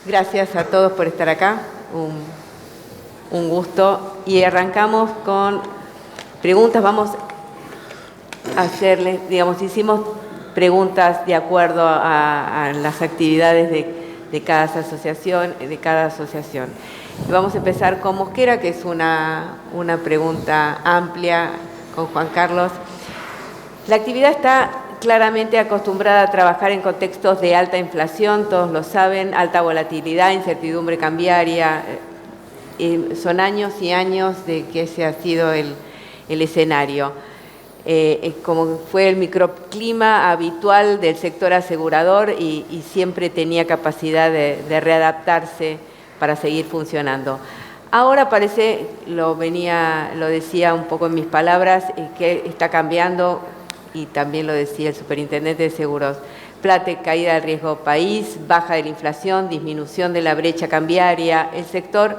Gracias a todos por estar acá, un gusto. Y arrancamos con preguntas. Vamos a hacerles, hicimos preguntas de acuerdo a las actividades de cada asociación. Y vamos a empezar con Mosquera, que es una pregunta amplia con Juan Carlos. La actividad está claramente acostumbrada a trabajar en contextos de alta inflación, todos lo saben, alta volatilidad, incertidumbre cambiaria. Son años y años de que ese ha sido el escenario. Como fue el microclima habitual del sector asegurador y siempre tenía capacidad de readaptarse para seguir funcionando. Ahora parece, lo decía un poco en mis palabras, que está cambiando, y también lo decía el superintendente de seguros. Caída del riesgo país, baja de la inflación, disminución de la brecha cambiaria. El sector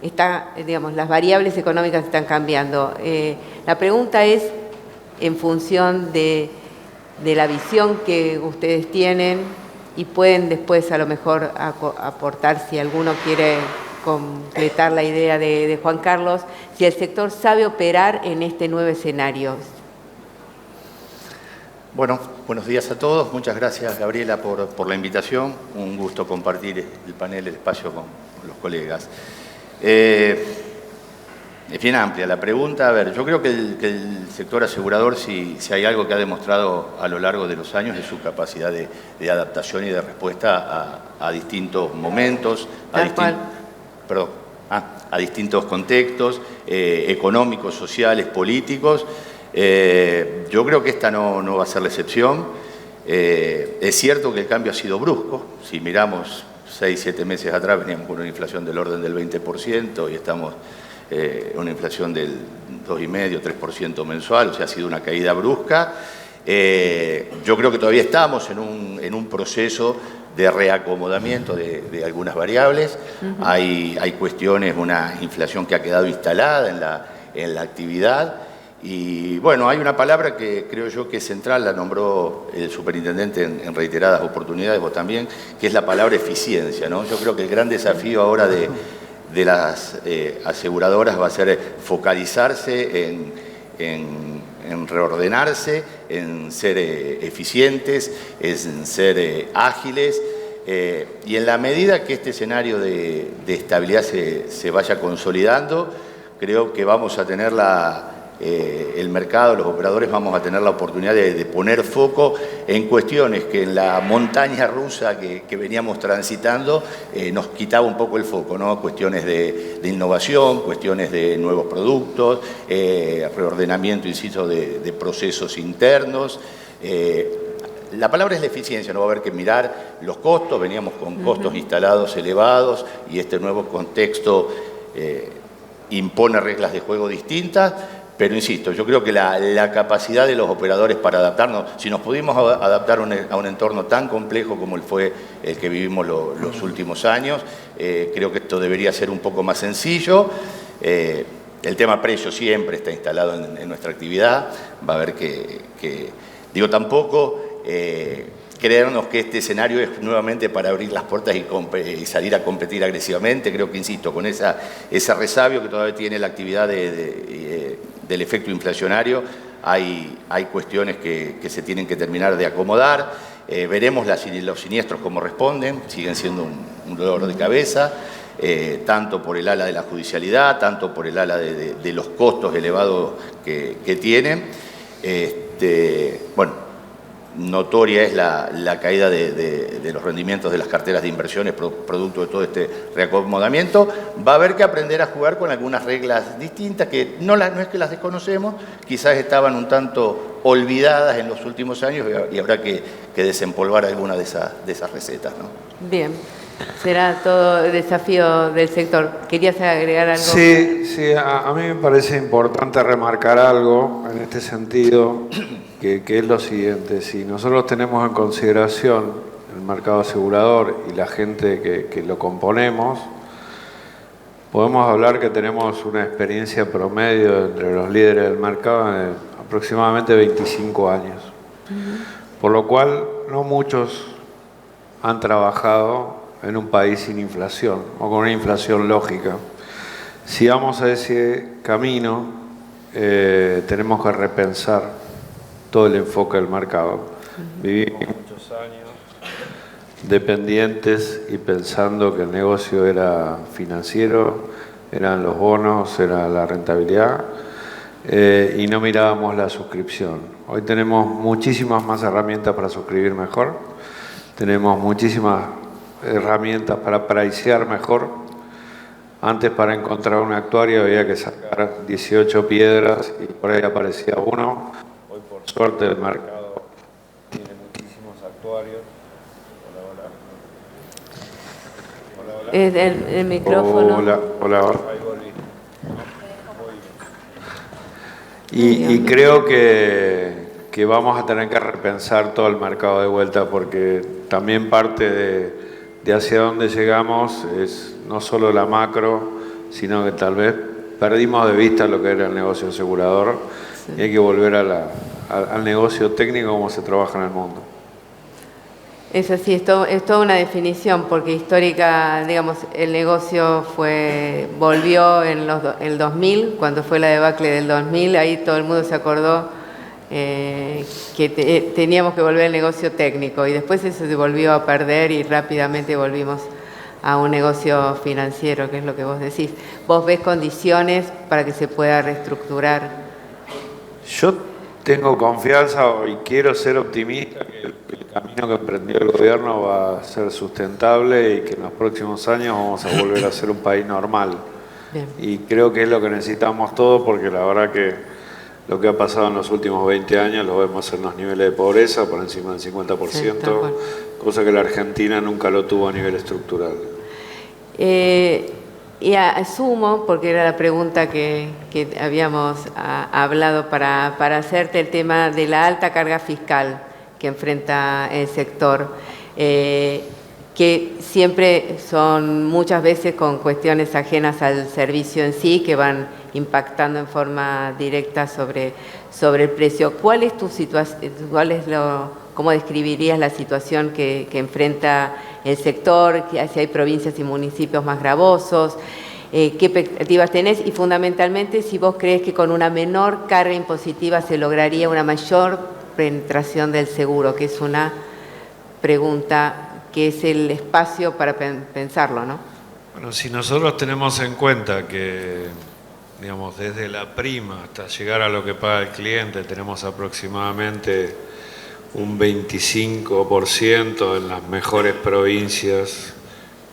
está, las variables económicas están cambiando. La pregunta es, en función de la visión que ustedes tienen, y pueden después a lo mejor aportar, si alguno quiere completar la idea de Juan Carlos, si el sector sabe operar en este nuevo escenario. Bueno, buenos días a todos. Muchas gracias, Gabriela, por la invitación. Un gusto compartir el panel, el espacio con los colegas. Es bien amplia la pregunta. A ver, yo creo que el sector asegurador, si hay algo que ha demostrado a lo largo de los años, es su capacidad de adaptación y de respuesta a distintos momentos, a distintos contextos económicos, sociales, políticos. Yo creo que esta no va a ser la excepción. Es cierto que el cambio ha sido brusco. Si miramos 6, 7 meses atrás, veníamos con una inflación del orden del 20% y estamos en una inflación del 2,5%, 3% mensual, o sea, ha sido una caída brusca. Yo creo que todavía estamos en un proceso de reacomodamiento de algunas variables. Hay cuestiones, una inflación que ha quedado instalada en la actividad. Y bueno, hay una palabra que creo yo que es central, la nombró el superintendente en reiteradas oportunidades, vos también, que es la palabra eficiencia, ¿no? Yo creo que el gran desafío ahora de las aseguradoras va a ser focalizarse en reordenarse, en ser eficientes, en ser ágiles, y en la medida que este escenario de estabilidad se vaya consolidando, creo que vamos a tener el mercado, los operadores vamos a tener la oportunidad de poner foco en cuestiones que en la montaña rusa que veníamos transitando nos quitaba un poco el foco, ¿no? Cuestiones de innovación, cuestiones de nuevos productos, reordenamiento, insisto, de procesos internos. La palabra es la eficiencia, no va a haber que mirar los costos, veníamos con costos instalados elevados y este nuevo contexto impone reglas de juego distintas. Pero insisto, yo creo que la capacidad de los operadores para adaptarnos, si nos pudimos adaptar a un entorno tan complejo como fue el que vivimos los últimos años, creo que esto debería ser un poco más sencillo. El tema precio siempre está instalado en nuestra actividad. Va a haber tampoco creernos que este escenario es nuevamente para abrir las puertas y salir a competir agresivamente. Creo que, insisto, con ese resabio que todavía tiene la actividad del efecto inflacionario, hay cuestiones que se tienen que terminar de acomodar. Veremos los siniestros cómo responden, siguen siendo un dolor de cabeza, tanto por el ala de la judicialidad, tanto por el ala de los costos elevados que tienen. Notoria es la caída de los rendimientos de las carteras de inversiones producto de todo este reacomodamiento. Va a haber que aprender a jugar con algunas reglas distintas que no es que las desconocemos, quizás estaban un tanto olvidadas en los últimos años y habrá que desempolvar alguna de esas recetas, ¿no? Bien, será todo desafío del sector. ¿Querías agregar algo? Sí, a mí me parece importante remarcar algo en este sentido, que es lo siguiente. Si nosotros tenemos en consideración el mercado asegurador y la gente que lo componemos, podemos hablar que tenemos una experiencia promedio entre los líderes del mercado de aproximadamente 25 años. Por lo cual, no muchos han trabajado en un país sin inflación o con una inflación lógica. Si vamos a ese camino, tenemos que repensar todo el enfoque del mercado. Vivimos muchos años dependientes y pensando que el negocio era financiero, eran los bonos, era la rentabilidad, y no mirábamos la suscripción. Hoy tenemos muchísimas más herramientas para suscribir mejor, tenemos muchísimas herramientas para pricear mejor. Antes, para encontrar un actuario había que sacar 18 piedras y por ahí aparecía uno. Hoy, por suerte, el mercado tiene muchísimos actuarios. Hola. Es el micrófono. Hola. Ahí volví. Y creo que vamos a tener que repensar todo el mercado de vuelta, porque también parte de hacia dónde llegamos es no solo la macro, sino que tal vez perdimos de vista lo que era el negocio asegurador, sí. Y hay que volver al negocio técnico como se trabaja en el mundo. Eso sí, es toda una definición, porque histórica, digamos, el negocio volvió en el 2000, cuando fue la debacle del 2000, ahí todo el mundo se acordó que teníamos que volver al negocio técnico, y después eso se volvió a perder y rápidamente volvimos a un negocio financiero, que es lo que vos decís. ¿Vos ves condiciones para que se pueda reestructurar? Yo tengo confianza y quiero ser optimista que el camino que emprendió el gobierno va a ser sustentable y que en los próximos años vamos a volver a ser un país normal. Bien. Y creo que es lo que necesitamos todos, porque la verdad que lo que ha pasado en los últimos 20 años lo vemos en los niveles de pobreza por encima del 50%, sí, cosa que la Argentina nunca lo tuvo a nivel estructural. Y asumo, porque era la pregunta que habíamos hablado para hacerte, el tema de la alta carga fiscal que enfrenta el sector, que siempre son muchas veces con cuestiones ajenas al servicio en sí, que van impactando en forma directa sobre el precio. ¿Cuál es tu situación? ¿Cómo describirías la situación que enfrenta el sector? Si hay provincias y municipios más gravosos, ¿qué expectativas tenés? Y fundamentalmente, si vos crees que con una menor carga impositiva se lograría una mayor penetración del seguro, que es una pregunta que es el espacio para pensarlo, ¿no? Bueno, si nosotros tenemos en cuenta que, digamos, desde la prima hasta llegar a lo que paga el cliente, tenemos aproximadamente un 25% en las mejores provincias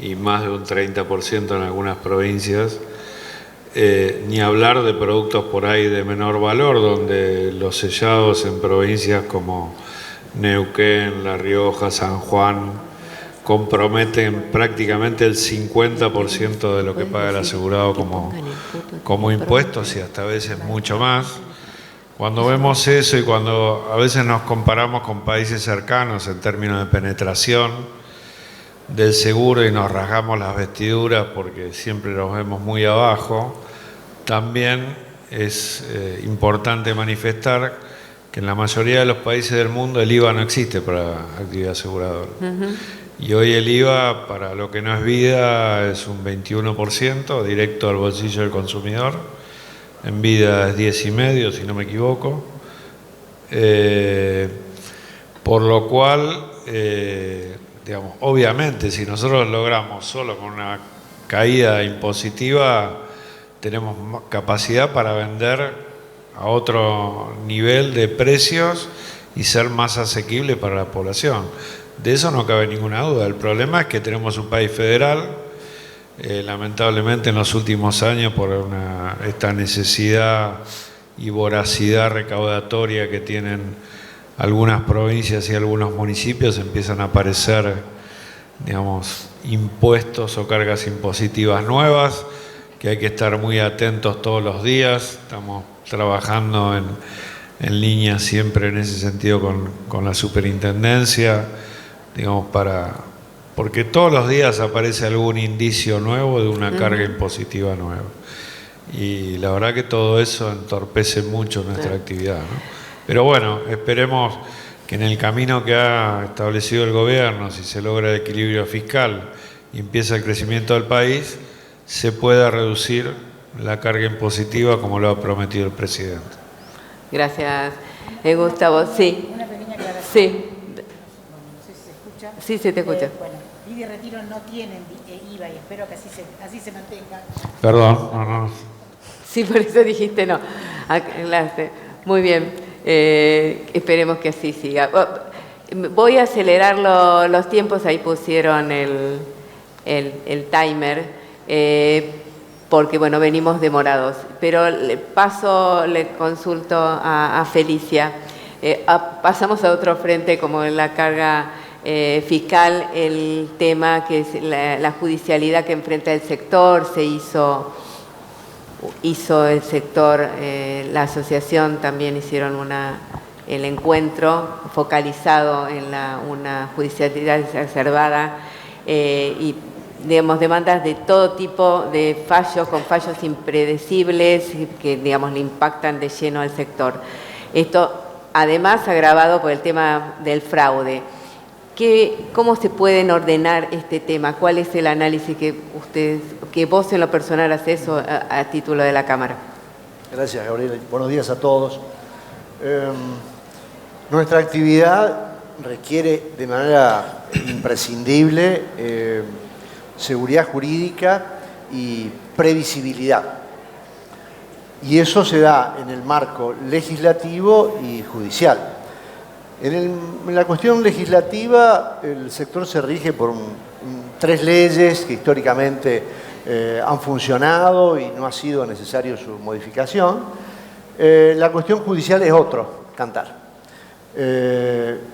y más de un 30% en algunas provincias, ni hablar de productos por ahí de menor valor, donde los sellados en provincias como Neuquén, La Rioja, San Juan, comprometen prácticamente el 50% de lo que paga el asegurado como impuestos, y hasta a veces mucho más. Cuando vemos eso y cuando a veces nos comparamos con países cercanos en términos de penetración del seguro y nos rasgamos las vestiduras porque siempre nos vemos muy abajo, también es importante manifestar que en la mayoría de los países del mundo el IVA no existe para actividad aseguradora. Y hoy el IVA para lo que no es vida es un 21% directo al bolsillo del consumidor. En vida es 10,5%, si no me equivoco. Por lo cual, digamos, obviamente, si nosotros logramos solo con una caída impositiva, tenemos capacidad para vender a otro nivel de precios y ser más asequible para la población. De eso no cabe ninguna duda. El problema es que tenemos un país federal, lamentablemente en los últimos años, por esta necesidad y voracidad recaudatoria que tienen algunas provincias y algunos municipios, empiezan a aparecer, digamos, impuestos o cargas impositivas nuevas, que hay que estar muy atentos todos los días. Estamos trabajando en línea siempre en ese sentido con la superintendencia, digamos, porque todos los días aparece algún indicio nuevo de una carga impositiva nueva. Y la verdad que todo eso entorpece mucho nuestra actividad, ¿no? Pero bueno, esperemos que en el camino que ha establecido el gobierno, si se logra el equilibrio fiscal y empieza el crecimiento del país, se pueda reducir la carga impositiva como lo ha prometido el presidente. Gracias, Gustavo. Sí. Una pequeña aclaración. Sí. No sé si se escucha. Sí, se te escucha. Bueno, Lidia y Retiro no tienen IVA y espero que así se mantenga. Perdón, no. Sí, por eso dijiste no. Aclaraste. Muy bien. Esperemos que así siga. Voy a acelerar los tiempos. Ahí pusieron el timer. Porque, bueno, venimos demorados. Pero le consulto a Felicia. Pasamos a otro frente, como en la carga fiscal, el tema que es la judicialidad que enfrenta el sector. Se hizo el sector, la asociación también hicieron el encuentro focalizado en una judicialidad exacerbada y digamos, demandas de todo tipo de fallos, con fallos impredecibles que, digamos, le impactan de lleno al sector. Esto, además, agravado por el tema del fraude. ¿Cómo se pueden ordenar este tema? ¿Cuál es el análisis que vos en lo personal haces a título de la Cámara? Gracias, Gabriela. Buenos días a todos. Nuestra actividad requiere de manera imprescindible seguridad jurídica y previsibilidad. Y eso se da en el marco legislativo y judicial. En la cuestión legislativa, el sector se rige por 3 leyes que históricamente han funcionado y no ha sido necesario su modificación. La cuestión judicial es otro cantar.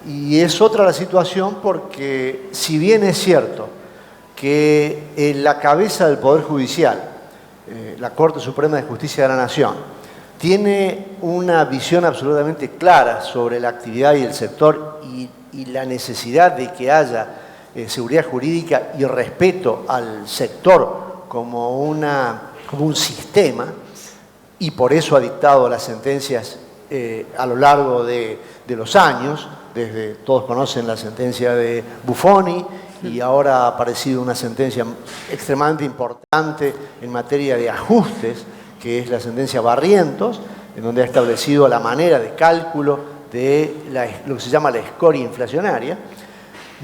Y es otra la situación porque, si bien es cierto que en la cabeza del Poder Judicial, la Corte Suprema de Justicia de la Nación, tiene una visión absolutamente clara sobre la actividad y el sector y la necesidad de que haya seguridad jurídica y respeto al sector como un sistema, y por eso ha dictado las sentencias a lo largo de los años. Todos conocen la sentencia de Buffoni, y ahora ha aparecido una sentencia extremadamente importante en materia de ajustes, que es la sentencia Barrientos, en donde ha establecido la manera de cálculo de lo que se llama la escoria inflacionaria.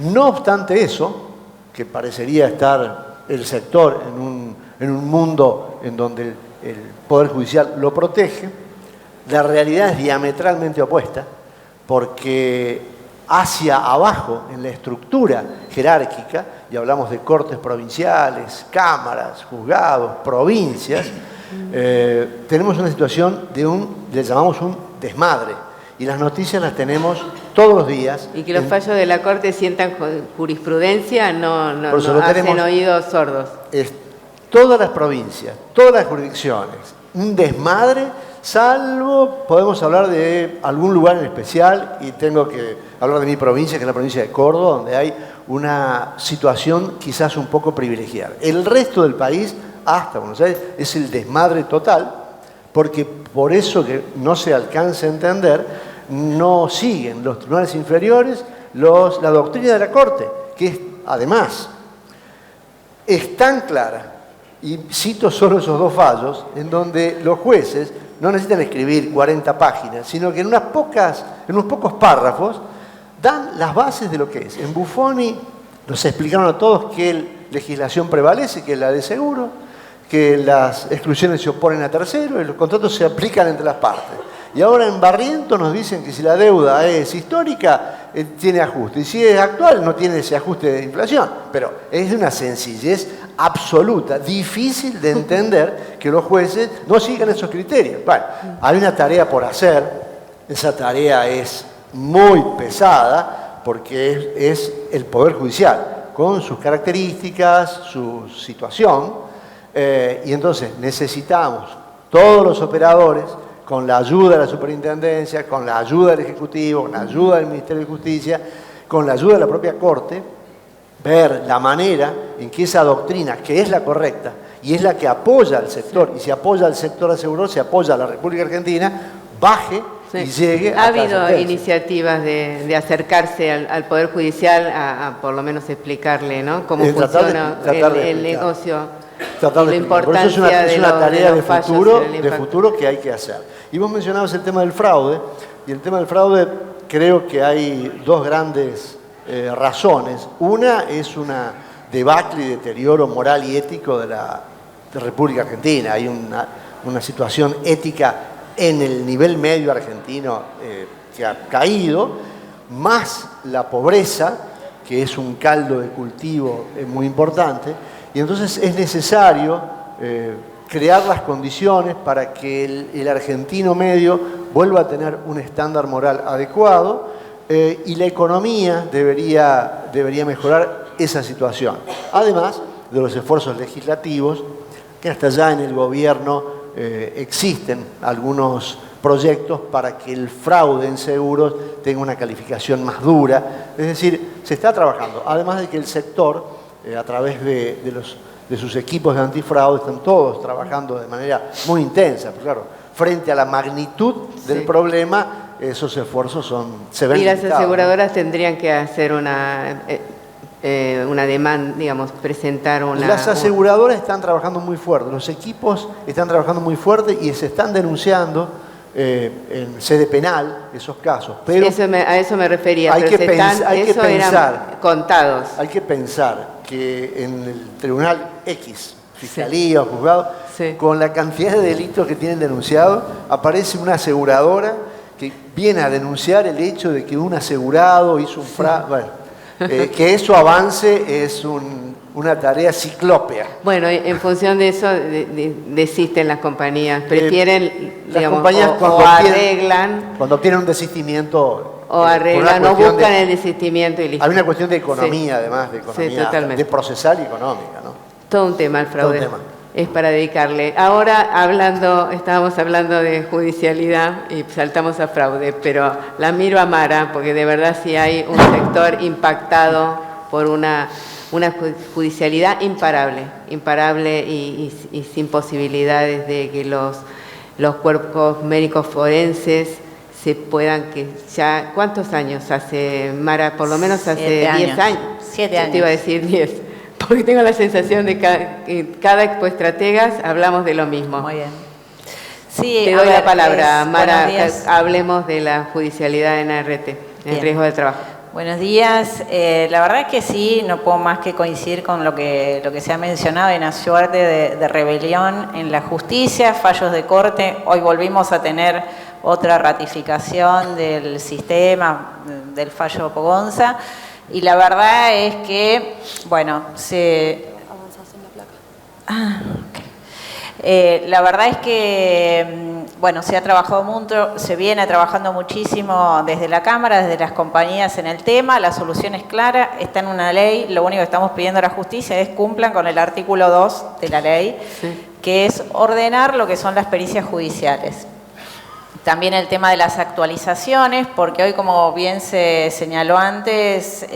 No obstante eso, que parecería estar el sector en un mundo en donde el Poder Judicial lo protege, la realidad es diametralmente opuesta, porque hacia abajo, en la estructura jerárquica, y hablamos de cortes provinciales, cámaras, juzgados, provincias, tenemos una situación le llamamos un desmadre, y las noticias las tenemos todos los días. Y que los fallos de la Corte sientan jurisprudencia, no hacen tenemos, oídos sordos. Todas las provincias, todas las jurisdicciones, un desmadre, salvo podemos hablar de algún lugar en especial, y tengo que hablar de mi provincia, que es la provincia de Córdoba, donde hay una situación quizás un poco privilegiada. El resto del país, hasta Buenos Aires, es el desmadre total, porque por eso que no se alcanza a entender, no siguen los tribunales inferiores la doctrina de la Corte, que además es tan clara, y cito solo esos 2 fallos, en donde los jueces no necesitan escribir 40 páginas, sino que en unos pocos párrafos dan las bases de lo que es. En Buffoni nos explicaron a todos qué legislación prevalece, que es la de seguro, que las exclusiones se oponen a terceros y los contratos se aplican entre las partes. Y ahora en Barrientos nos dicen que si la deuda es histórica, tiene ajuste. Y si es actual, no tiene ese ajuste de inflación. Pero es de una sencillez absoluta, difícil de entender que los jueces no sigan esos criterios. Bueno, hay una tarea por hacer. Esa tarea es muy pesada porque es el Poder Judicial, con sus características, su situación. Y entonces necesitamos todos los operadores, con la ayuda de la Superintendencia, con la ayuda del Ejecutivo, con la ayuda del Ministerio de Justicia, con la ayuda de la propia Corte, ver la manera en que esa doctrina, que es la correcta y es la que apoya al sector, y si apoya al sector asegurador, se apoya a la República Argentina, baje Sí. y llegue Ha a la habido sentencia. iniciativas de acercarse al Poder Judicial a por lo menos explicarle, ¿no?, cómo Tratar de funciona el explicar. negocio. Tratar y de la explicar. Por eso es importancia una de tarea los de fallos futuro, en el impacto. que hay que hacer. Y vos mencionabas el tema del fraude, y el tema del fraude creo que hay dos grandes razones. Una es una debacle y deterioro moral y ético de la República Argentina. Hay una situación ética en el nivel medio argentino que ha caído, más la pobreza, que es un caldo de cultivo muy importante, y entonces es necesario crear las condiciones para que el argentino medio vuelva a tener un estándar moral adecuado, y la economía debería mejorar esa situación. Además de los esfuerzos legislativos, que hasta allá en el gobierno existen algunos proyectos para que el fraude en seguros tenga una calificación más dura. Es decir, se está trabajando. Además de que el sector, a través de sus equipos de antifraude, están todos trabajando de manera muy intensa. Pero claro, frente a la magnitud del problema, esos esfuerzos se ven Y las limitados, aseguradoras tendrían que hacer una demanda, digamos, presentar una... Las aseguradoras están trabajando muy fuerte, los equipos están trabajando muy fuerte y se están denunciando en sede penal esos casos. Pero a eso me refería. hay pero que eran pensar, contados. hay que pensar que en el Tribunal X, Fiscalía o Juzgado, Sí. con la cantidad de delitos que tienen denunciados, aparece una aseguradora que viene a denunciar el hecho de que un asegurado hizo un fraude. Bueno, que eso avance es una tarea ciclópea. Bueno, en función de eso desisten las compañías, prefieren, Las digamos, compañías o arreglan, cuando obtienen un desistimiento, o arreglan, o buscan el desistimiento y listo. Hay una cuestión de economía, además, de economía, totalmente. de procesal y económica, ¿no? Todo un tema el fraude. Todo un tema. Es para dedicarle. Ahora estábamos hablando de judicialidad y saltamos a fraude, pero la miro a Mara, porque de verdad sí hay un sector impactado por una judicialidad imparable y sin posibilidades de que los cuerpos médicos forenses se puedan, que ya, ¿cuántos años hace, Mara? Por lo menos hace 10 años. 7 años. Te iba a decir 10. Porque tengo la sensación de que cada expoestrategas hablamos de lo mismo. Muy bien. Sí, Te a doy ver, la palabra, Mara, buenos días. hablemos de la judicialidad en ART, en Bien. riesgo de trabajo. Buenos días. La verdad es que sí, no puedo más que coincidir con lo que se ha mencionado. Hay una suerte de rebelión en la justicia, fallos de corte. Hoy volvimos a tener otra ratificación del sistema, del fallo Pogonza. Y la verdad es que, bueno, la verdad es que, bueno, se ha trabajado mucho, se viene trabajando muchísimo desde la Cámara, desde las compañías en el tema. La solución es clara, está en una ley. Lo único que estamos pidiendo a la justicia es cumplan con el artículo 2 de la ley, que es ordenar lo que son las pericias judiciales. También el tema de las actualizaciones, porque hoy, como bien se señaló antes,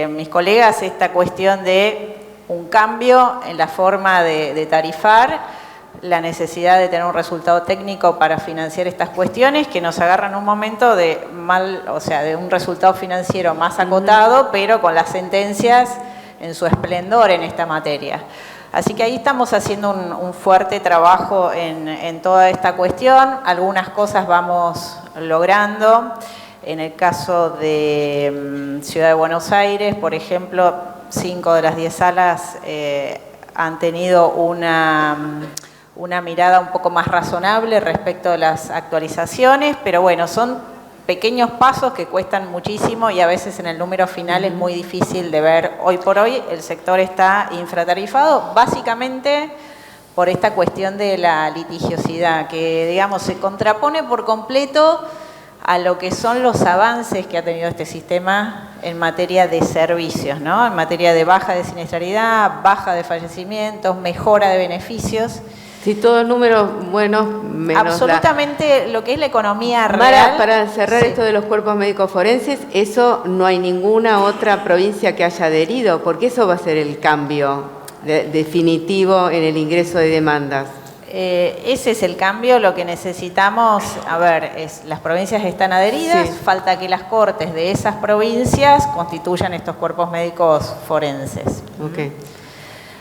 mis colegas, esta cuestión de un cambio en la forma de tarifar, la necesidad de tener un resultado técnico para financiar estas cuestiones, que nos agarran un momento de de un resultado financiero más acotado, pero con las sentencias en su esplendor en esta materia. Así que ahí estamos haciendo un fuerte trabajo en toda esta cuestión. Algunas cosas vamos logrando. En el caso de Ciudad de Buenos Aires, por ejemplo, 5 de las 10 salas han tenido una mirada un poco más razonable respecto de las actualizaciones, pero bueno, son pequeños pasos que cuestan muchísimo y a veces en el número final es muy difícil de ver. Hoy por hoy el sector está infratarifado básicamente por esta cuestión de la litigiosidad, que digamos se contrapone por completo a lo que son los avances que ha tenido este sistema en materia de servicios, ¿no? En materia de baja de siniestralidad, baja de fallecimientos, mejora de beneficios. Si todos números buenos, menos absolutamente lo que es la economía real. Mara, para cerrar esto de los cuerpos médicos forenses, eso no hay ninguna otra provincia que haya adherido, porque eso va a ser el cambio definitivo en el ingreso de demandas. ese es el cambio. Lo que necesitamos, a ver, las provincias están adheridas, Sí. falta que las cortes de esas provincias constituyan estos cuerpos médicos forenses. Ok.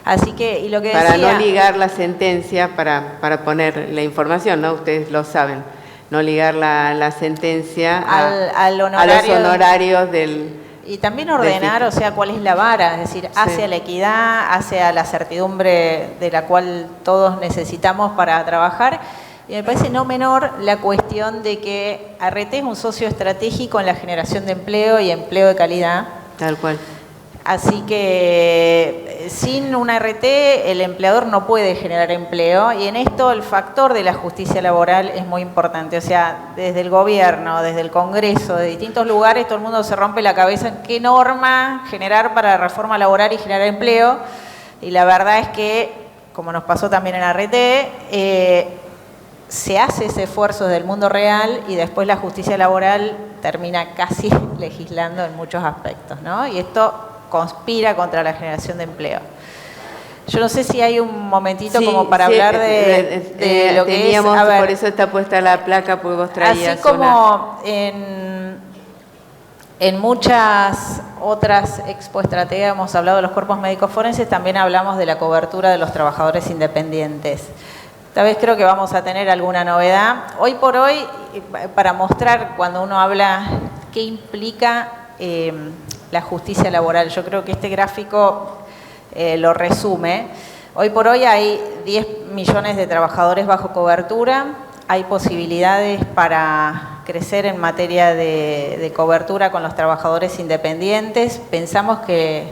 Así que, y lo que Para decía, no ligar la sentencia, para poner la información, ¿no? Ustedes lo saben, no ligar la sentencia al a los honorario, honorarios del... y también ordenar, o sea, cuál es la vara, es decir, hacia la equidad, hacia la certidumbre de la cual todos necesitamos para trabajar. Y me parece no menor la cuestión de que ART es un socio estratégico en la generación de empleo y empleo de calidad. Tal cual. Así que sin una ART el empleador no puede generar empleo, y en esto el factor de la justicia laboral es muy importante. O sea, desde el gobierno, desde el Congreso, de distintos lugares, todo el mundo se rompe la cabeza en qué norma generar para la reforma laboral y generar empleo. Y la verdad es que, como nos pasó también en ART, se hace ese esfuerzo desde el mundo real y después la justicia laboral termina casi legislando en muchos aspectos, ¿no? Y esto conspira contra la generación de empleo. Yo no sé si hay un momentito como para hablar de lo que teníamos, es... A ver, por eso está puesta la placa, porque vos traías así como en muchas otras expoestrategias hemos hablado de los cuerpos médicos forenses, también hablamos de la cobertura de los trabajadores independientes. Esta vez creo que vamos a tener alguna novedad. Hoy por hoy, para mostrar cuando uno habla qué implica la justicia laboral, yo creo que este gráfico lo resume. Hoy por hoy hay 10 millones de trabajadores bajo cobertura, hay posibilidades para crecer en materia de cobertura con los trabajadores independientes. Pensamos que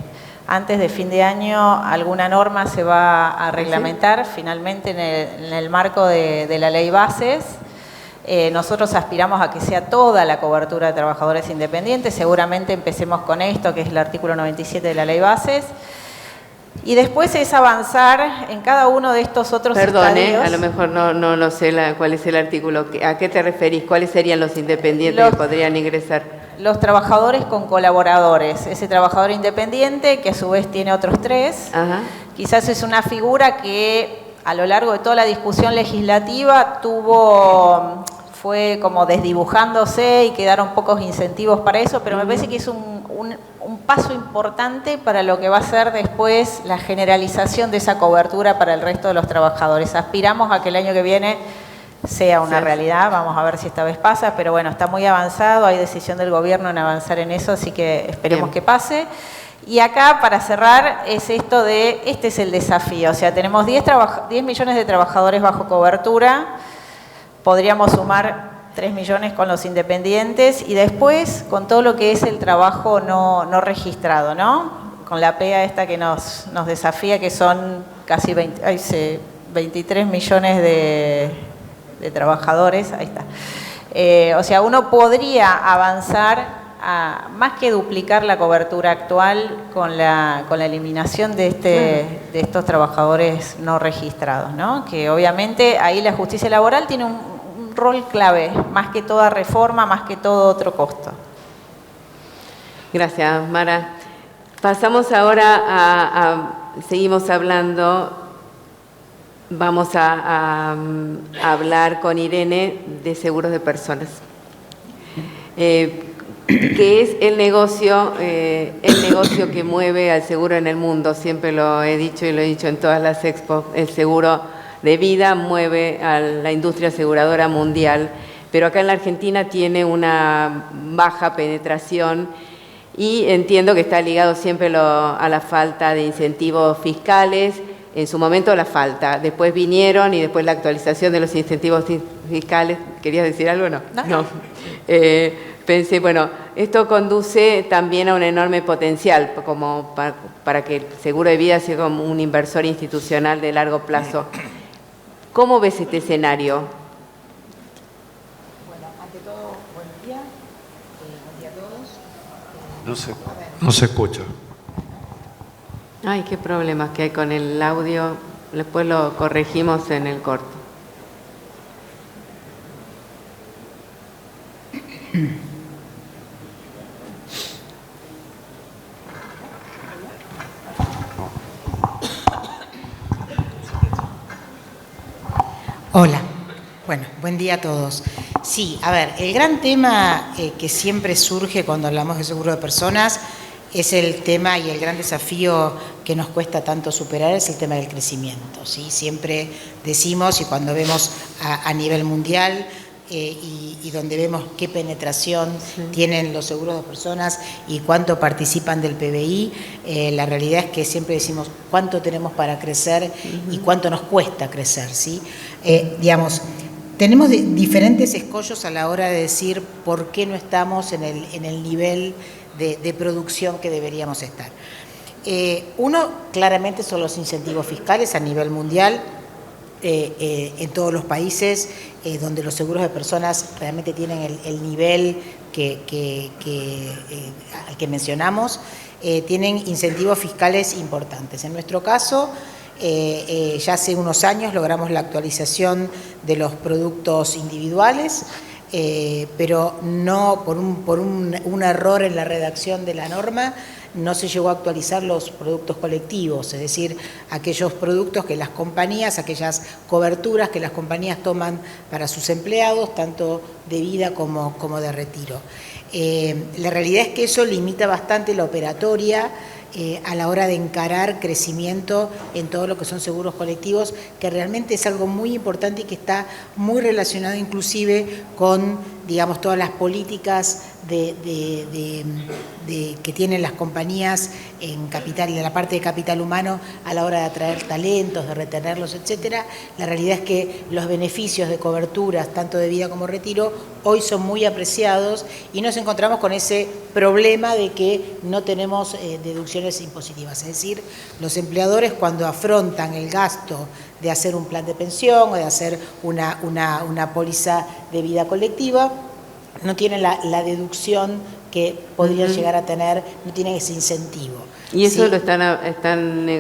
antes de fin de año alguna norma se va a reglamentar finalmente en el marco de la ley bases. Nosotros aspiramos a que sea toda la cobertura de trabajadores independientes. Seguramente empecemos con esto, que es el artículo 97 de la ley bases. Y después es avanzar en cada uno de estos otros estadios. a lo mejor no lo sé cuál es el artículo. ¿A qué te referís? ¿Cuáles serían los independientes que podrían ingresar? Los trabajadores con colaboradores. Ese trabajador independiente, que a su vez tiene otros 3. Ajá. Quizás es una figura que a lo largo de toda la discusión legislativa fue como desdibujándose y quedaron pocos incentivos para eso, pero me parece que es un paso importante para lo que va a ser después la generalización de esa cobertura para el resto de los trabajadores. Aspiramos a que el año que viene sea una realidad, vamos a ver si esta vez pasa, pero bueno, está muy avanzado, hay decisión del gobierno en avanzar en eso, así que esperemos que pase. Y acá, para cerrar, es esto este es el desafío, o sea, tenemos 10 millones de trabajadores bajo cobertura, podríamos sumar 3 millones con los independientes y después con todo lo que es el trabajo no registrado, ¿no? Con la PEA esta que nos desafía, que son casi 23 millones de trabajadores, ahí está. O sea, uno podría avanzar a más que duplicar la cobertura actual con la eliminación de estos trabajadores no registrados, ¿no? Que obviamente ahí la justicia laboral tiene un rol clave, más que toda reforma, más que todo otro costo. Gracias, Mara. Pasamos ahora seguimos hablando, vamos a hablar con Irene de seguros de personas. Que es el negocio que mueve al seguro en el mundo. Siempre lo he dicho y lo he dicho en todas las expos. El seguro de vida mueve a la industria aseguradora mundial, pero acá en la Argentina tiene una baja penetración y entiendo que está ligado siempre a la falta de incentivos fiscales. En su momento la falta, después vinieron y después la actualización de los incentivos fiscales. ¿Querías decir algo? No. Pensé, bueno, esto conduce también a un enorme potencial como para que el seguro de vida sea como un inversor institucional de largo plazo. ¿Cómo ves este escenario? Bueno, ante todo, buen día. Buen día a todos. No se escucha. Ay, qué problemas que hay con el audio. Después lo corregimos en el corto. Hola. Bueno, buen día a todos. Sí, a ver, el gran tema que siempre surge cuando hablamos de seguro de personas es el tema y el gran desafío que nos cuesta tanto superar es el tema del crecimiento, ¿sí? Siempre decimos, y cuando vemos a nivel mundial y donde vemos qué penetración tienen los seguros de personas y cuánto participan del PBI, la realidad es que siempre decimos cuánto tenemos para crecer y cuánto nos cuesta crecer, ¿sí? Digamos, tenemos diferentes escollos a la hora de decir por qué no estamos en el nivel de producción que deberíamos estar. Uno, claramente, son los incentivos fiscales a nivel mundial, en todos los países donde los seguros de personas realmente tienen el nivel al que mencionamos, tienen incentivos fiscales importantes. En nuestro caso, ya hace unos años logramos la actualización de los productos individuales, pero no por un error en la redacción de la norma, no se llegó a actualizar los productos colectivos, es decir, aquellos productos que las compañías, aquellas coberturas que las compañías toman para sus empleados, tanto de vida como de retiro. La realidad es que eso limita bastante la operatoria a la hora de encarar crecimiento en todo lo que son seguros colectivos, que realmente es algo muy importante y que está muy relacionado inclusive con, digamos, todas las políticas que tienen las compañías en capital y en la parte de capital humano a la hora de atraer talentos, de retenerlos, etcétera. La realidad es que los beneficios de coberturas, tanto de vida como retiro, hoy son muy apreciados y nos encontramos con ese problema de que no tenemos deducciones impositivas. Es decir, los empleadores, cuando afrontan el gasto de hacer un plan de pensión o de hacer una póliza de vida colectiva, no tienen la deducción que podrían llegar a tener, no tienen ese incentivo. ¿Y eso ¿sí? lo están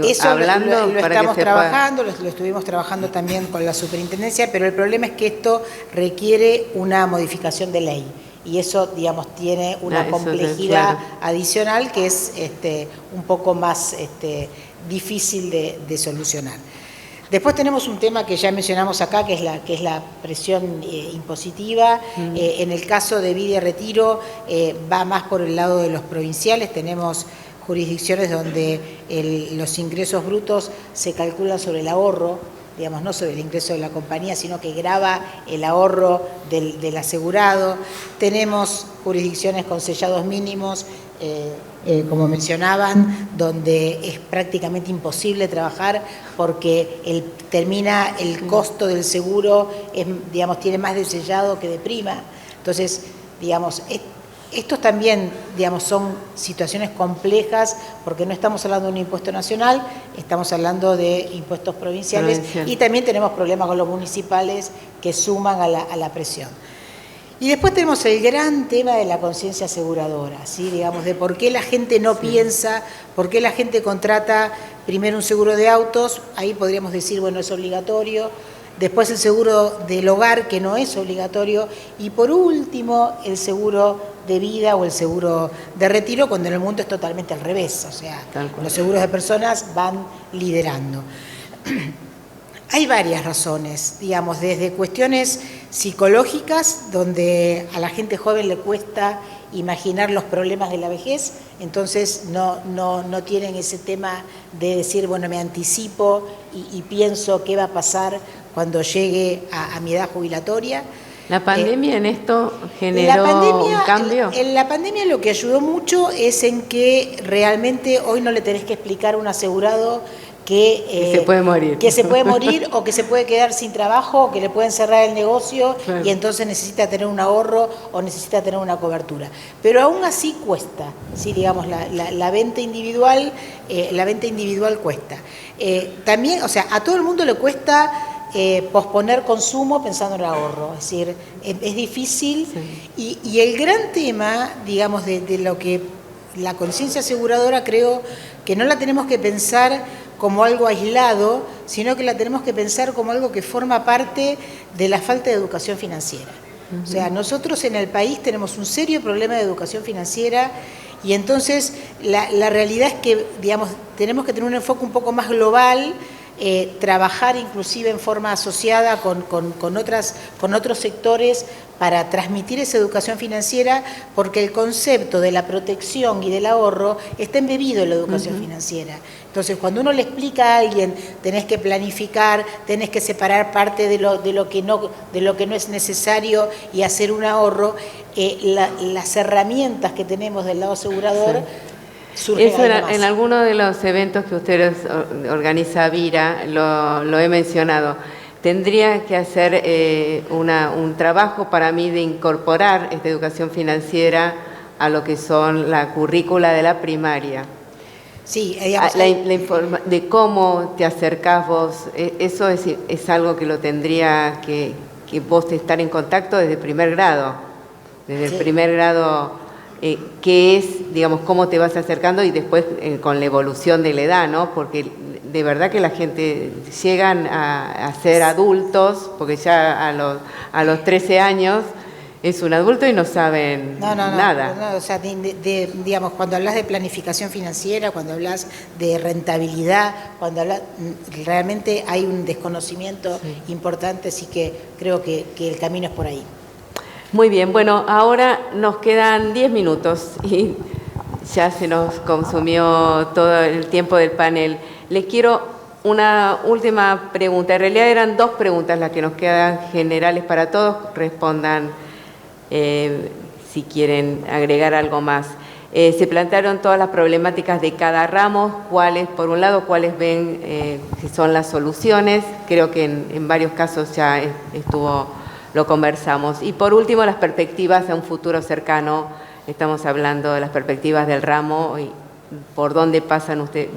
Eso hablando? lo para estamos que trabajando, lo estuvimos trabajando también con la superintendencia, pero el problema es que esto requiere una modificación de ley. Y eso, digamos, tiene una complejidad adicional que es un poco más difícil de solucionar. Después tenemos un tema que ya mencionamos acá, que es la presión impositiva. En el caso de vida y retiro va más por el lado de los provinciales. Tenemos jurisdicciones donde los ingresos brutos se calculan sobre el ahorro, digamos, no sobre el ingreso de la compañía, sino que grava el ahorro del asegurado. Tenemos jurisdicciones con sellados mínimos, como mencionaban, donde es prácticamente imposible trabajar porque el costo del seguro digamos, tiene más de sellado que de prima. Entonces, digamos, estos también, digamos, son situaciones complejas porque no estamos hablando de un impuesto nacional, estamos hablando de impuestos provinciales y también tenemos problemas con los municipales que suman a la presión. Y después tenemos el gran tema de la conciencia aseguradora, ¿sí? Digamos, de por qué la gente no piensa, por qué la gente contrata primero un seguro de autos, ahí podríamos decir, bueno, es obligatorio, después el seguro del hogar, que no es obligatorio, y por último el seguro de vida o el seguro de retiro, cuando en el mundo es totalmente al revés, o sea, los seguros de personas van liderando. Hay varias razones, digamos, desde cuestiones psicológicas, donde a la gente joven le cuesta imaginar los problemas de la vejez, entonces no tienen ese tema de decir, bueno, me anticipo y pienso qué va a pasar cuando llegue a mi edad jubilatoria. ¿La pandemia en esto generó un cambio? La pandemia lo que ayudó mucho es en que realmente hoy no le tenés que explicar a un asegurado que se puede morir. Que se puede morir o que se puede quedar sin trabajo o que le pueden cerrar el negocio y entonces necesita tener un ahorro o necesita tener una cobertura. Pero aún así cuesta, ¿sí? Digamos, la venta individual cuesta. También, o sea, a todo el mundo le cuesta posponer consumo pensando en el ahorro, es decir, es difícil y el gran tema, digamos, de lo que la conciencia aseguradora, creo que no la tenemos que pensar como algo aislado, sino que la tenemos que pensar como algo que forma parte de la falta de educación financiera. O sea, nosotros en el país tenemos un serio problema de educación financiera y entonces la realidad es que, digamos, tenemos que tener un enfoque un poco más global trabajar inclusive en forma asociada con otros sectores para transmitir esa educación financiera, porque el concepto de la protección y del ahorro está embebido en la educación financiera. Entonces, cuando uno le explica a alguien, tenés que planificar, tenés que separar parte de lo que no es necesario y hacer un ahorro, las herramientas que tenemos del lado asegurador surgen. Eso en alguno de los eventos que ustedes organiza Vira, lo he mencionado. Tendría que hacer un trabajo para mí de incorporar esta educación financiera a lo que son la currícula de la primaria. Sí, digamos, de cómo te acercás vos, eso es algo que lo tendría que vos estar en contacto desde primer grado. Desde el primer grado, qué es, digamos, cómo te vas acercando y después con la evolución de la edad, ¿no? Porque de verdad que la gente llegan a ser adultos, porque ya a los 13 años es un adulto y no saben nada. No, o sea, digamos, cuando hablas de planificación financiera, cuando hablas de rentabilidad, cuando hablas, realmente hay un desconocimiento importante, así que creo que el camino es por ahí. Muy bien, bueno, ahora nos quedan 10 minutos y ya se nos consumió todo el tiempo del panel. Les quiero una última pregunta. En realidad eran 2 preguntas las que nos quedan generales para todos. Respondan si quieren agregar algo más. Se plantearon todas las problemáticas de cada ramo, por un lado, cuáles ven que son las soluciones. Creo que en varios casos ya lo conversamos. Y por último, las perspectivas a un futuro cercano. Estamos hablando de las perspectivas del ramo y por dónde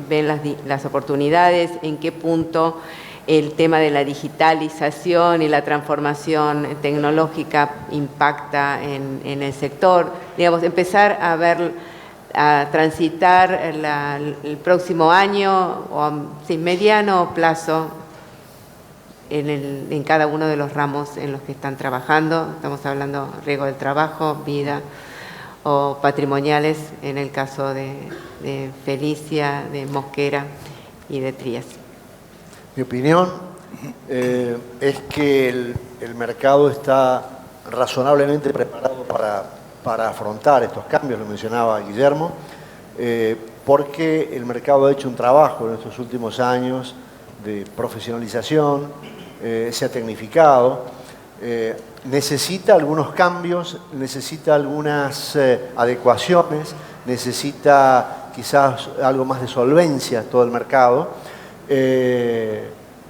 ven las oportunidades, en qué punto el tema de la digitalización y la transformación tecnológica impacta en el sector. Digamos, empezar a transitar el próximo año o mediano plazo en cada uno de los ramos en los que están trabajando. Estamos hablando de riesgo del trabajo, vida o patrimoniales en el caso de Felicia, de Mosquera y de Trías. Mi opinión es que el mercado está razonablemente preparado para afrontar estos cambios, lo mencionaba Guillermo, porque el mercado ha hecho un trabajo en estos últimos años de profesionalización, se ha tecnificado, necesita algunos cambios, necesita algunas adecuaciones, necesita quizás algo más de solvencia todo el mercado.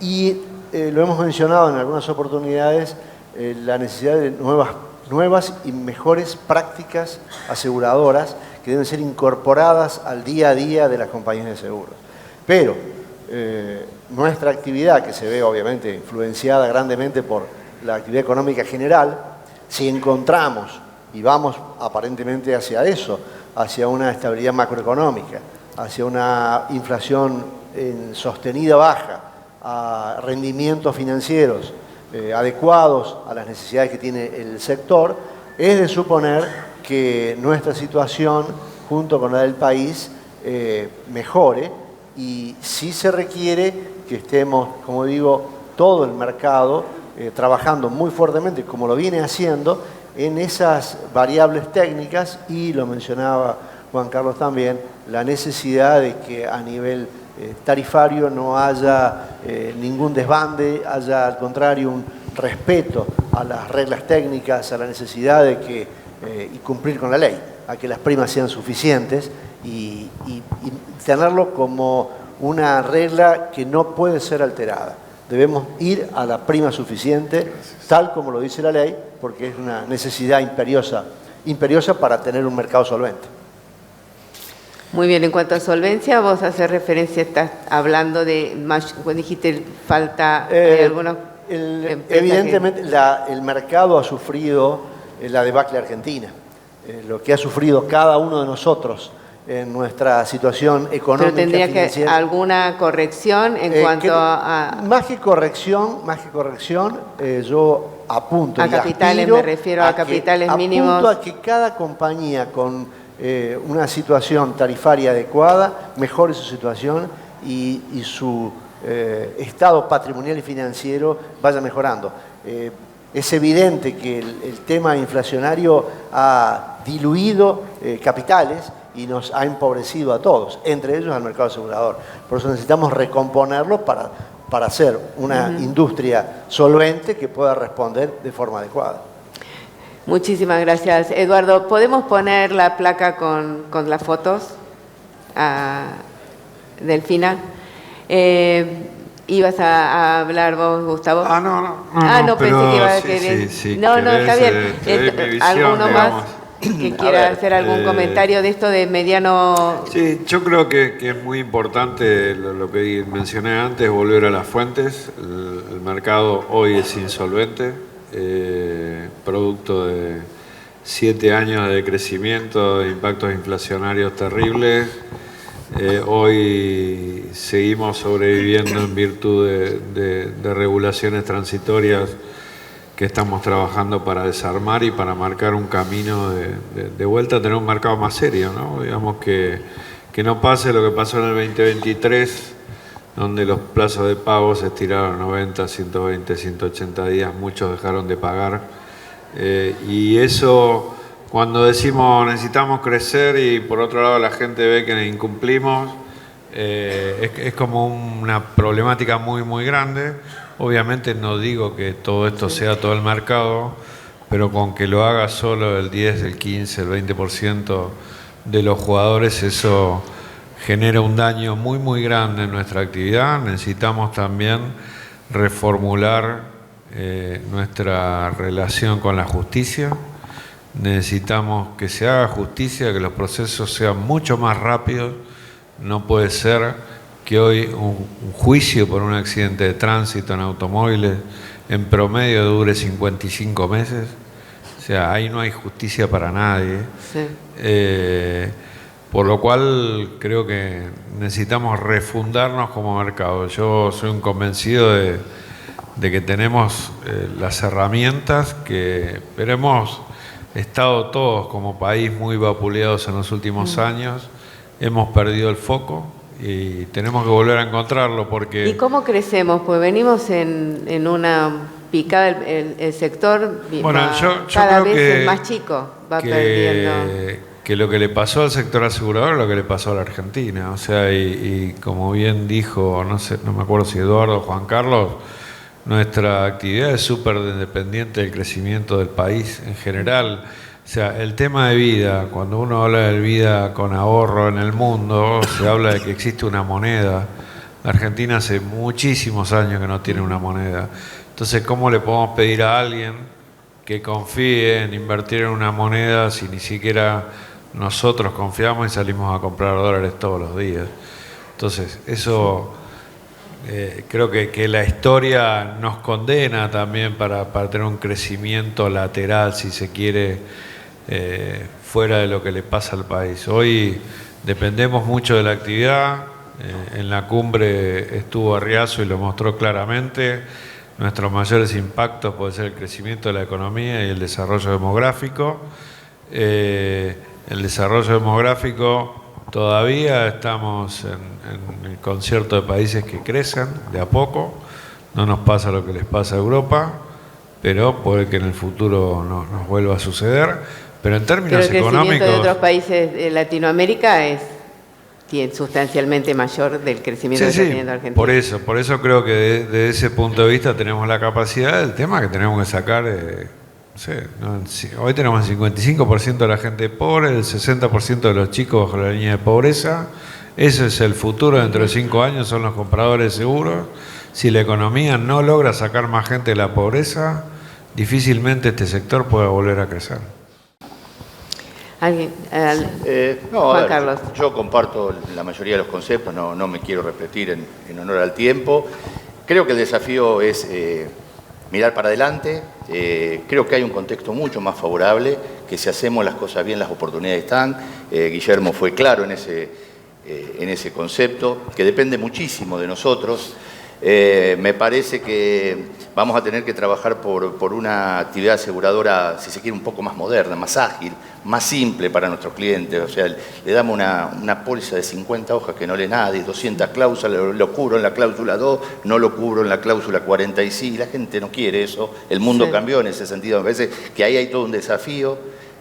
Y lo hemos mencionado en algunas oportunidades, la necesidad de nuevas y mejores prácticas aseguradoras que deben ser incorporadas al día a día de las compañías de seguros. Pero nuestra actividad, que se ve obviamente influenciada grandemente por la actividad económica general, si encontramos, y vamos aparentemente hacia eso, hacia una estabilidad macroeconómica, hacia una inflación sostenida baja, a rendimientos financieros adecuados a las necesidades que tiene el sector, es de suponer que nuestra situación junto con la del país mejore, y sí se requiere que estemos, como digo, todo el mercado trabajando muy fuertemente, como lo viene haciendo, en esas variables técnicas, y lo mencionaba Juan Carlos también, la necesidad de que a nivel tarifario no haya ningún desbande, haya al contrario un respeto a las reglas técnicas, a la necesidad de y cumplir con la ley, a que las primas sean suficientes y tenerlo como una regla que no puede ser alterada. Debemos ir a la prima suficiente, tal como lo dice la ley, porque es una necesidad imperiosa para tener un mercado solvente. Muy bien, en cuanto a solvencia, vos haces referencia, estás hablando de, dijiste, falta de algunos... Evidentemente, el mercado ha sufrido la debacle argentina, lo que ha sufrido cada uno de nosotros en nuestra situación económica. Pero tendría financiera. que alguna corrección en cuanto a... Más que corrección, yo apunto a capitales, me refiero a capitales mínimos. Apunto a que cada compañía con una situación tarifaria adecuada mejore su situación y su estado patrimonial y financiero vaya mejorando. Es evidente que el tema inflacionario ha diluido capitales y nos ha empobrecido a todos, entre ellos al mercado asegurador. Por eso necesitamos recomponerlo para hacer una industria solvente que pueda responder de forma adecuada. Muchísimas gracias, Eduardo. ¿Podemos poner la placa con las fotos del final? ¿Ibas a hablar vos, Gustavo? No, pensé que iba a querer. Sí, no, está bien. Visión, ¿Alguno digamos. más que quiera hacer algún comentario de esto de mediano? Sí, yo creo que es muy importante lo que mencioné antes, volver a las fuentes. El mercado hoy es insolvente, producto de 7 años de crecimiento, de impactos inflacionarios terribles. Hoy seguimos sobreviviendo en virtud de regulaciones transitorias que estamos trabajando para desarmar y para marcar un camino de vuelta a tener un mercado más serio, ¿no? Digamos que no pase lo que pasó en el 2023, donde los plazos de pago se estiraron 90, 120, 180 días, muchos dejaron de pagar. Y eso, cuando decimos necesitamos crecer y por otro lado la gente ve que incumplimos, es como una problemática muy, muy grande. Obviamente no digo que todo esto sea todo el mercado, pero con que lo haga solo el 10, el 15, el 20% de los jugadores, eso genera un daño muy, muy grande en nuestra actividad. Necesitamos también reformular nuestra relación con la justicia. Necesitamos que se haga justicia, que los procesos sean mucho más rápidos. No puede ser que hoy un juicio por un accidente de tránsito en automóviles en promedio dure 55 meses. O sea, ahí no hay justicia para nadie. Sí. Por lo cual creo que necesitamos refundarnos como mercado. Yo soy un convencido de que tenemos las herramientas, pero hemos estado todos como país muy vapuleados en los últimos años. Hemos perdido el foco y tenemos que volver a encontrarlo porque... ¿Y cómo crecemos? Pues venimos en una picada, el sector cada vez es más chico, va perdiendo. Que lo que le pasó al sector asegurador es lo que le pasó a la Argentina. O sea, y como bien dijo, no me acuerdo si Eduardo o Juan Carlos, nuestra actividad es súper dependiente del crecimiento del país en general. O sea, el tema de vida, cuando uno habla de vida con ahorro en el mundo, se habla de que existe una moneda. La Argentina hace muchísimos años que no tiene una moneda. Entonces, ¿cómo le podemos pedir a alguien que confíe en invertir en una moneda si ni siquiera nosotros confiamos y salimos a comprar dólares todos los días? Entonces, eso creo que la historia nos condena también para tener un crecimiento lateral, si se quiere, fuera de lo que le pasa al país. Hoy dependemos mucho de la actividad. En la cumbre estuvo Arriazo y lo mostró claramente. Nuestros mayores impactos pueden ser el crecimiento de la economía y el desarrollo demográfico. El desarrollo demográfico, todavía estamos en el concierto de países que crecen de a poco. No nos pasa lo que les pasa a Europa, pero puede que en el futuro nos vuelva a suceder. Pero en términos económicos... el crecimiento de otros países de Latinoamérica es sustancialmente mayor del crecimiento que está teniendo Argentina. Por eso creo que desde ese punto de vista tenemos la capacidad. El tema que tenemos que sacar, hoy tenemos el 55% de la gente pobre, el 60% de los chicos bajo la línea de pobreza. Ese es el futuro dentro de 5 años, son los compradores seguros. Si la economía no logra sacar más gente de la pobreza, difícilmente este sector pueda volver a crecer. ¿Alguien? Juan Carlos. Yo comparto la mayoría de los conceptos, no me quiero repetir en honor al tiempo. Creo que el desafío es mirar para adelante. Creo que hay un contexto mucho más favorable, que si hacemos las cosas bien, las oportunidades están. Guillermo fue claro en ese concepto, que depende muchísimo de nosotros. Me parece que vamos a tener que trabajar por una actividad aseguradora, si se quiere, un poco más moderna, más ágil, más simple para nuestros clientes. O sea, le damos una póliza de 50 hojas que no lee nadie, 200 cláusulas, lo cubro en la cláusula 2, no lo cubro en la cláusula 46. La gente no quiere eso. El mundo cambió en ese sentido. Me parece que ahí hay todo un desafío.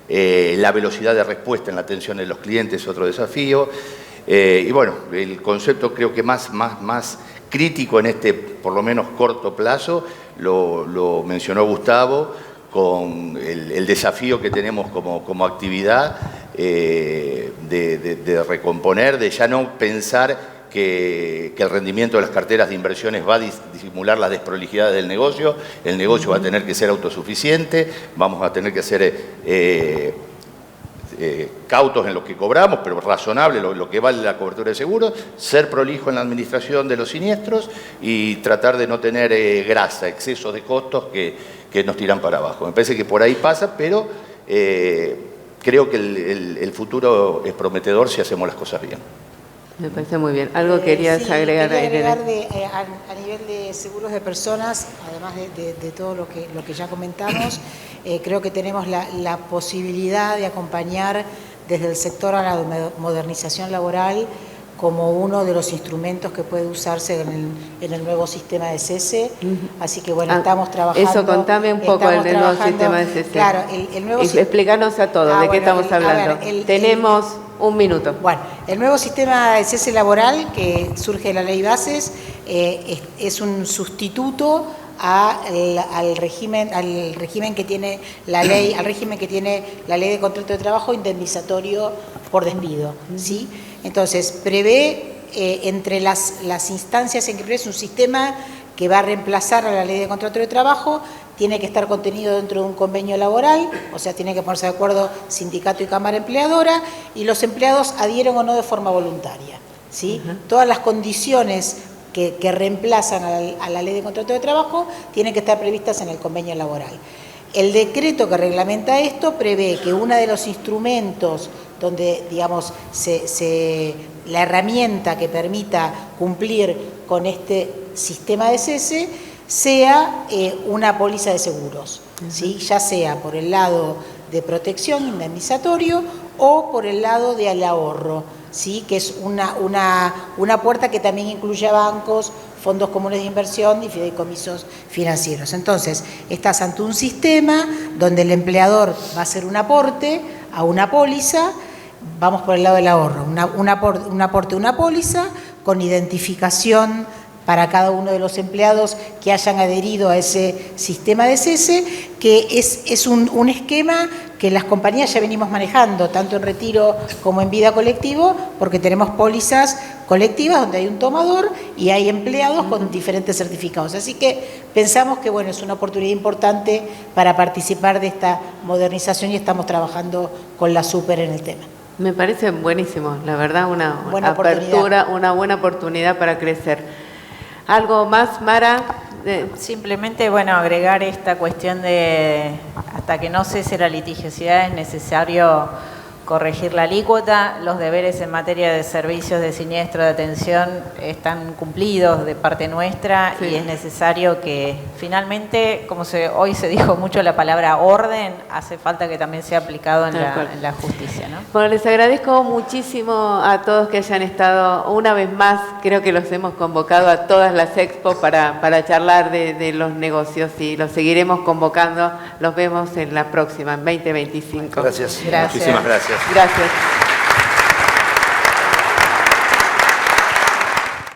La velocidad de respuesta en la atención de los clientes es otro desafío. Y bueno, el concepto creo que más crítico en este, por lo menos, corto plazo, lo mencionó Gustavo, con el desafío que tenemos como actividad de recomponer, de ya no pensar que el rendimiento de las carteras de inversiones va a disimular las desprolijidades del negocio. El negocio va a tener que ser autosuficiente, vamos a tener que ser cautos en lo que cobramos, pero razonable lo que vale la cobertura de seguros, ser prolijo en la administración de los siniestros y tratar de no tener grasa, excesos de costos que nos tiran para abajo. Me parece que por ahí pasa, pero creo que el futuro es prometedor si hacemos las cosas bien. Me parece muy bien. ¿Algo querías agregar, Irene? A nivel de seguros de personas, además de todo lo que ya comentamos, creo que tenemos la posibilidad de acompañar desde el sector a la modernización laboral como uno de los instrumentos que puede usarse en el nuevo sistema de cese. Así que bueno, estamos trabajando. Eso, contame un poco del nuevo sistema de cese. Claro, el nuevo explícanos a todos de qué estamos hablando. Tenemos un minuto. Bueno, el nuevo sistema de cese laboral que surge de la Ley Bases es un sustituto al régimen que tiene la ley, de contrato de trabajo indemnizatorio por despido, ¿sí? Entonces, prevé entre las instancias en que prevé un sistema que va a reemplazar a la ley de contrato de trabajo, tiene que estar contenido dentro de un convenio laboral, o sea, tiene que ponerse de acuerdo sindicato y cámara empleadora, y los empleados adhieren o no de forma voluntaria, ¿sí? Todas las condiciones que reemplazan a la ley de contrato de trabajo tienen que estar previstas en el convenio laboral. El decreto que reglamenta esto prevé que uno de los instrumentos donde, digamos, la herramienta que permita cumplir con este sistema de cese sea una póliza de seguros, ¿sí? Ya sea por el lado de protección indemnizatorio o por el lado del ahorro, ¿sí? Que es una puerta que también incluye a bancos, fondos comunes de inversión y fideicomisos financieros. Entonces, estás ante un sistema donde el empleador va a hacer un aporte a una póliza, vamos por el lado del ahorro, un aporte a una póliza con identificación para cada uno de los empleados que hayan adherido a ese sistema de cese, que es un esquema que las compañías ya venimos manejando, tanto en retiro como en vida colectivo, porque tenemos pólizas colectivas donde hay un tomador y hay empleados con diferentes certificados. Así que pensamos que bueno, es una oportunidad importante para participar de esta modernización y estamos trabajando con la Super en el tema. Me parece buenísimo, la verdad, una buena apertura, una buena oportunidad para crecer. ¿Algo más, Mara? Simplemente, bueno, agregar esta cuestión de hasta que no cese la litigiosidad es necesario corregir la alícuota. Los deberes en materia de servicios de siniestro de atención están cumplidos de parte nuestra y es necesario que finalmente, como hoy se dijo mucho la palabra orden, hace falta que también sea aplicado en la justicia, ¿no? Bueno, les agradezco muchísimo a todos que hayan estado una vez más. Creo que los hemos convocado a todas las expos para charlar de los negocios y los seguiremos convocando. Los vemos en la próxima, en 2025. Gracias. Muchísimas gracias. Gracias.